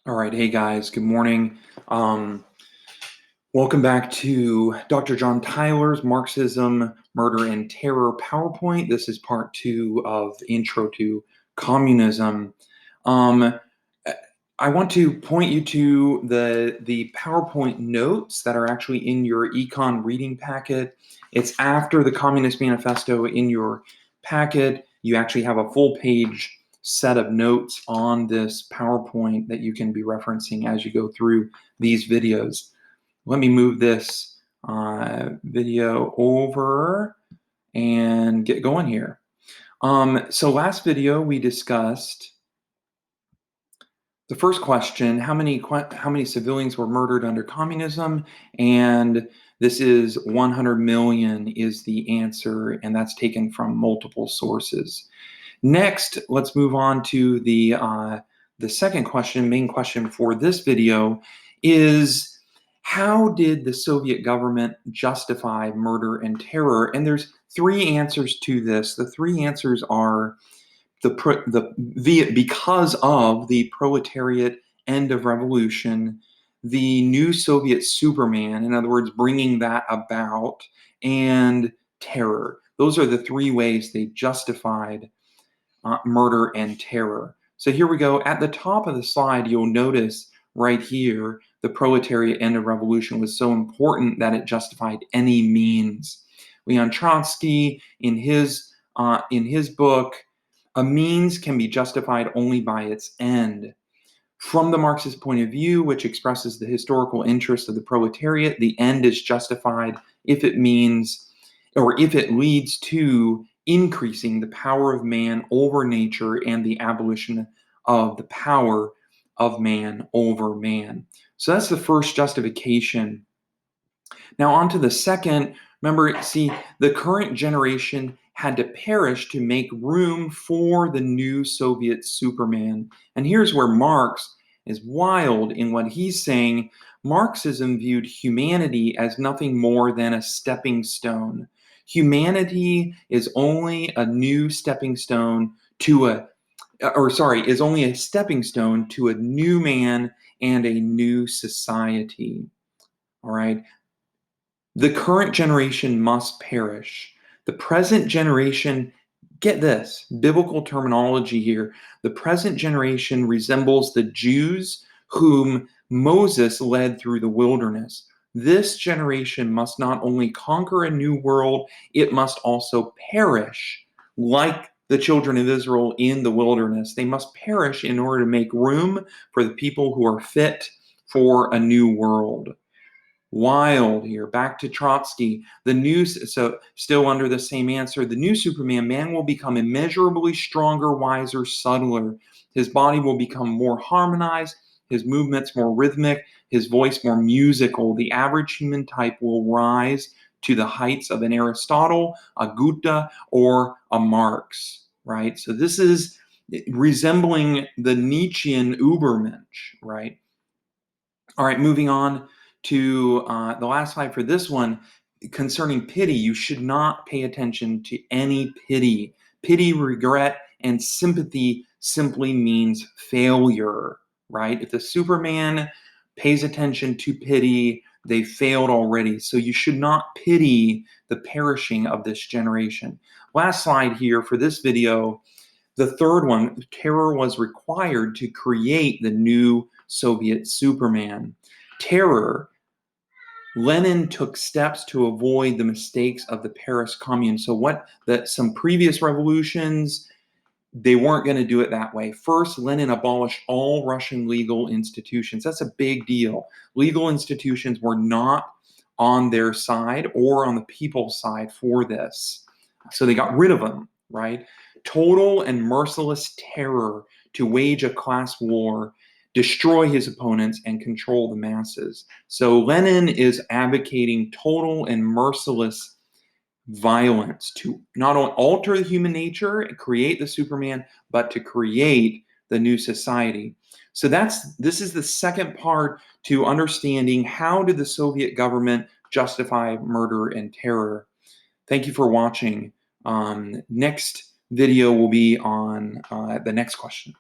All right, hey guys, good morning. Welcome back to Dr. John Tyler's Marxism, Murder, and Terror PowerPoint. This is part 2 of Intro to Communism. Um, I want to point you to the PowerPoint notes that are actually in your econ reading packet. It's after the Communist Manifesto in your packet. You actually have a full page set of notes on this PowerPoint that you can be referencing as you go through these videos. Let me move this video over and get going here. So last video we discussed the first question: how many civilians were murdered under communism? And this is 100 million is the answer, and that's taken from multiple sources. Next, let's move on to the second question. Main question for this video is: how did the Soviet government justify murder and terror? And there's three answers to this. The three answers are because of the proletariat end of revolution, the new Soviet Superman, in other words, bringing that about, and terror. Those are the three ways they justified murder and terror. So here we go. At the top of the slide, you'll notice right here, the proletariat end of revolution was so important that it justified any means. Leon Trotsky, in his book, a means can be justified only by its end. From the Marxist point of view, which expresses the historical interest of the proletariat, the end is justified if it means, or if it leads to increasing the power of man over nature and the abolition of the power of man over man. So that's the first justification. Now on to the second. Remember, see, the current generation had to perish to make room for the new Soviet Superman. And here's where Marx is wild in what he's saying. Marxism viewed humanity as nothing more than a stepping stone. Humanity is only a new stepping stone to is only a stepping stone to a new man and a new society. All right. The current generation must perish. The present generation, get this, biblical terminology here. The present generation resembles the Jews whom Moses led through the wilderness. This generation must not only conquer a new world, it must also perish like the children of Israel in the wilderness. They must perish in order to make room for the people who are fit for a new world. Wild here. Back to Trotsky. So still under the same answer, the new Superman, man will become immeasurably stronger, wiser, subtler. His body will become more harmonized, his movements more rhythmic, his voice more musical. The average human type will rise to the heights of an Aristotle, a Goethe, or a Marx, right? So this is resembling the Nietzschean Übermensch, right? All right, moving on to the last slide for this one. Concerning pity, you should not pay attention to any pity. Pity, regret, and sympathy simply means failure, right? If the Superman pays attention to pity, they failed already. So you should not pity the perishing of this generation. Last slide here for this video. The third one, terror was required to create the new Soviet Superman. Terror, Lenin took steps to avoid the mistakes of the Paris Commune. So some previous revolutions, they weren't going to do it that way. First, Lenin abolished all Russian legal institutions. That's a big deal. Legal institutions were not on their side or on the people's side for this. So they got rid of them, right? Total and merciless terror to wage a class war, destroy his opponents, and control the masses. So Lenin is advocating total and merciless violence to not only alter the human nature and create the Superman, but to create the new society. So this is the second part to understanding how did the Soviet government justify murder and terror. Thank you for watching. Next video will be on the next question.